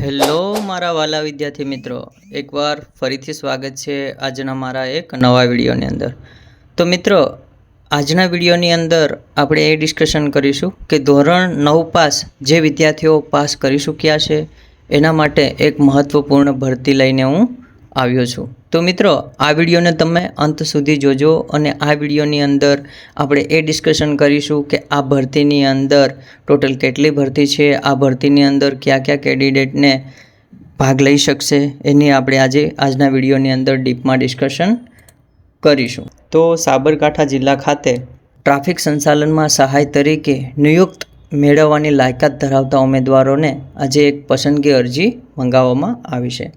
Hello મારા વાલા વિદ્યાર્થી મિત્રો, એકવાર ફરીથી સ્વાગત છે આજના મારા એક નવા વિડીયોની અંદર। તો મિત્રો, આજના વિડીયોની અંદર આપણે એ ડિસ્કશન કરીશું કે ધોરણ 9 પાસ જે વિદ્યાર્થીઓ પાસ કરી ચૂક્યા છે એના માટે એક મહત્ત્વપૂર્ણ ભરતી લઈને હું આવ્યો છું। તો મિત્રો, આ વિડીયોને તમે અંત સુધી જોજો અને આ વિડીયોની અંદર આપણે એ ડિસ્કશન કરીશું કે આ ભરતીની અંદર ટોટલ કેટલી ભરતી છે, આ ભરતીની અંદર કયા કેન્ડિડેટને ભાગ લઈ શકશે એની આપણે આજના વિડીયોની અંદર ડીપમાં ડિસ્કશન કરીશું। તો સાબરકાંઠા જિલ્લા ખાતે ટ્રાફિક સંચાલનમાં સહાય તરીકે નિયુક્ત મેળવવાની લાયકાત ધરાવતા ઉમેદવારોને આજે એક પસંદગી અરજી મંગાવવામાં આવી છે।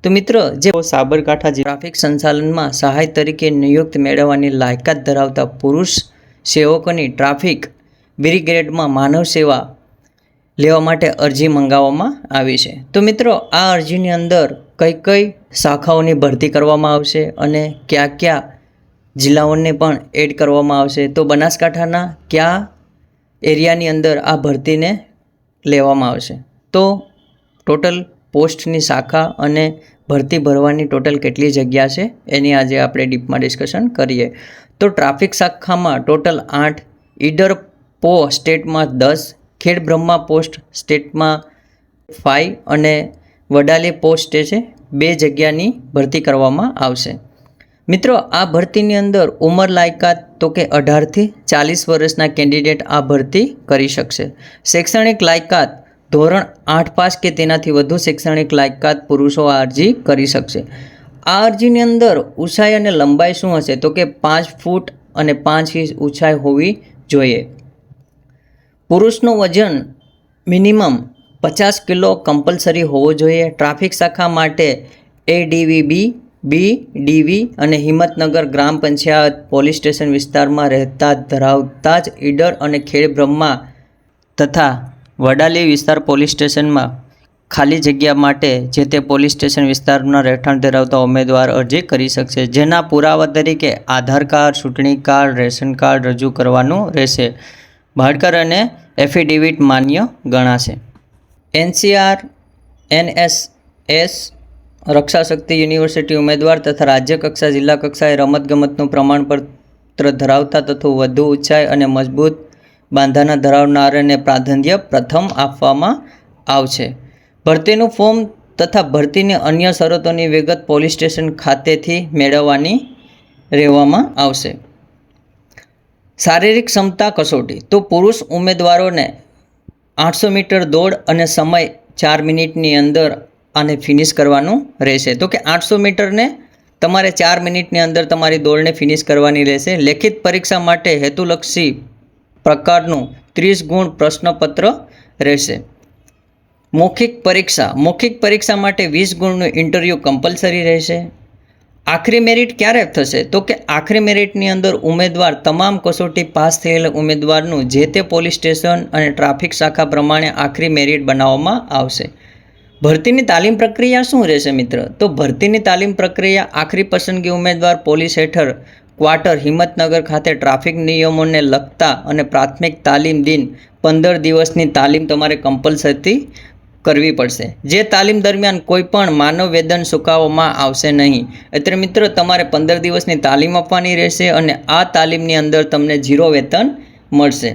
તો મિત્રો, જે સાબરકાંઠા ટ્રાફિક સંચાલનમાં સહાય તરીકે નિયુક્ત મેળવવાની લાયકાત ધરાવતા પુરુષ સેવકોની ટ્રાફિક બ્રિગેડમાં માનવ સેવા લેવા માટે અરજી મંગાવવામાં આવી છે। તો મિત્રો, આ અરજીની અંદર કઈ શાખાઓની ભરતી કરવામાં આવશે અને કયા જિલ્લાઓને પણ એડ કરવામાં આવશે, તો બનાસકાંઠાના કયા એરિયાની અંદર આ ભરતીને લેવામાં આવશે, તો ટોટલ પોસ્ટની શાખા અને ભરતી ભરવાની ટોટલ કેટલી જગ્યા છે એની આજે આપણે ડીપમાં ડિસ્કશન કરીએ। તો ટ્રાફિક શાખામાં ટોટલ 8, ઈડર પો સ્ટેટમાં 10, ખેડ બ્રહ્મા પોસ્ટ સ્ટેટમાં 5 અને વડાલી પોસ્ટ છે 2 જગ્યાની ભરતી કરવામાં આવશે। મિત્રો, આ ભરતીની અંદર ઉંમર લાયકાત તો કે 18 થી 40 વર્ષના કેન્ડિડેટ આ ભરતી કરી શકશે। શૈક્ષણિક લાયકાત ધોરણ 8 પાસ કે તેનાથી વધુ શૈક્ષણિક લાયકાત પુરુષો આ અરજી કરી શકશે। આ અરજીની અંદર ઊંચાઈ અને લંબાઈ શું હશે, તો કે 5 ફૂટ અને 5 ઇંચ ઊંચાઈ હોવી જોઈએ। પુરુષનું વજન મિનિમમ 50 કિલો કમ્પલસરી હોવો જોઈએ। ટ્રાફિક શાખા માટે ADVB, BDV અને હિંમતનગર ગ્રામ પંચાયત પોલીસ સ્ટેશન વિસ્તારમાં રહેતા ધરાવતા જ ઈડર અને ખેડ બ્રહ્મા તથા વડાલી વિસ્તાર પોલીસ સ્ટેશનમાં ખાલી જગ્યા માટે જે તે પોલીસ સ્ટેશન વિસ્તારના રહેઠાણ ધરાવતા ઉમેદવાર અરજી કરી શકશે, જેના પુરાવા તરીકે આધાર કાર્ડ, ચૂંટણી કાર્ડ, રેશન કાર્ડ રજૂ કરવાનું રહેશે। ભાડકર અને એફિડેવિટ માન્ય ગણાશે। NCR, NSS, રક્ષાશક્તિ યુનિવર્સિટી ઉમેદવાર તથા રાજ્ય કક્ષા, જિલ્લા કક્ષાએ રમતગમતનું પ્રમાણપત્ર ધરાવતા તથા વધુ ઊંચાઈ અને મજબૂત બાંધાના ધરાવનારને પ્રાધાન્ય પ્રથમ આપવામાં આવશે। ભરતીનું ફોર્મ તથા ભરતીની અન્ય શરતોની વિગત પોલીસ સ્ટેશન ખાતેથી મેળવવાની રહેવામાં આવશે। શારીરિક ક્ષમતા કસોટી, તો પુરુષ ઉમેદવારોને 800 મીટર દોડ અને સમય 4 મિનિટની અંદર આને ફિનિશ કરવાનું રહેશે। તો કે 800 મીટરને તમારે 4 મિનિટની અંદર તમારી દોડને ફિનિશ કરવાની રહેશે। લેખિત પરીક્ષા માટે હેતુલક્ષી પ્રકારનું 30 ગુણ પ્રશ્નપત્ર રહેશે। મૌખિક પરીક્ષા માટે 20 ગુણનું ઇન્ટરવ્યૂ કમ્પલસરી રહેશે। આખરી મેરિટ ક્યારે થશે, તો કે આખરી મેરિટની અંદર ઉમેદવાર તમામ કસોટી પાસ થયેલ ઉમેદવારનું જે તે પોલીસ સ્ટેશન અને ટ્રાફિક શાખા પ્રમાણે આખરી મેરિટ બનાવવામાં આવશે। ભરતીની તાલીમ પ્રક્રિયા શું રહેશે મિત્ર, તો ભરતીની તાલીમ પ્રક્રિયા આખરી પસંદગી ઉમેદવાર પોલીસ હેઠળ ક્વાર્ટર હિંમતનગર ખાતે ટ્રાફિક નિયમોને લગતા અને પ્રાથમિક તાલીમ દિન 15 દિવસની તાલીમ તમારે કમ્પલસરી કરવી પડશે। જે તાલીમ દરમિયાન કોઈ પણ માનવ વેતન ચૂકવવામાં આવશે નહીં। એટલે મિત્રો, તમારે 15 દિવસની તાલીમ આપવાની રહેશે અને આ તાલીમની અંદર તમને 0 વેતન મળશે।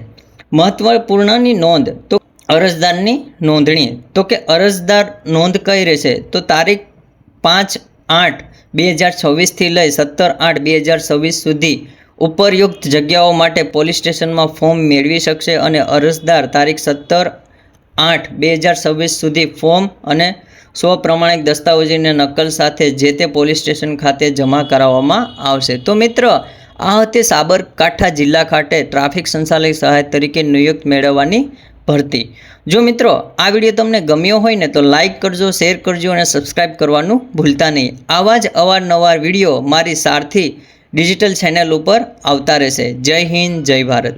મહત્વપૂર્ણની નોંધ, તો અરજદારની નોંધણી, તો કે અરજદાર નોંધ કઈ રહેશે, તો તારીખ 5/8/2026 થી લઈ 17/8/2026 સુધી ઉપરયુક્ત જગ્યાઓ માટે પોલીસ સ્ટેશનમાં ફોર્મ મેળવી શકશે અને અરજદાર તારીખ 17/8/2026 સુધી ફોર્મ અને સ્વપ્રમાણિક દસ્તાવેજોની નકલ સાથે જે તે પોલીસ સ્ટેશન ખાતે જમા કરાવવામાં આવશે। તો મિત્રો, આ હતી સાબરકાંઠા જિલ્લા ખાતે ટ્રાફિક સંચાલક સહાયક તરીકે નિયુક્ત મેળવવાની ભરતી। જો મિત્રો, આ વિડીયો તમને ગમ્યો હોય ને તો લાઇક કરજો, શેર કરજો અને સબસ્ક્રાઈબ કરવાનું ભૂલતા નહીં। આવા જ અવારનવાર વિડીયો મારી સારથી ડિજિટલ ચેનલ ઉપર આવતા રહેશે। જય હિન્દ, જય ભારત।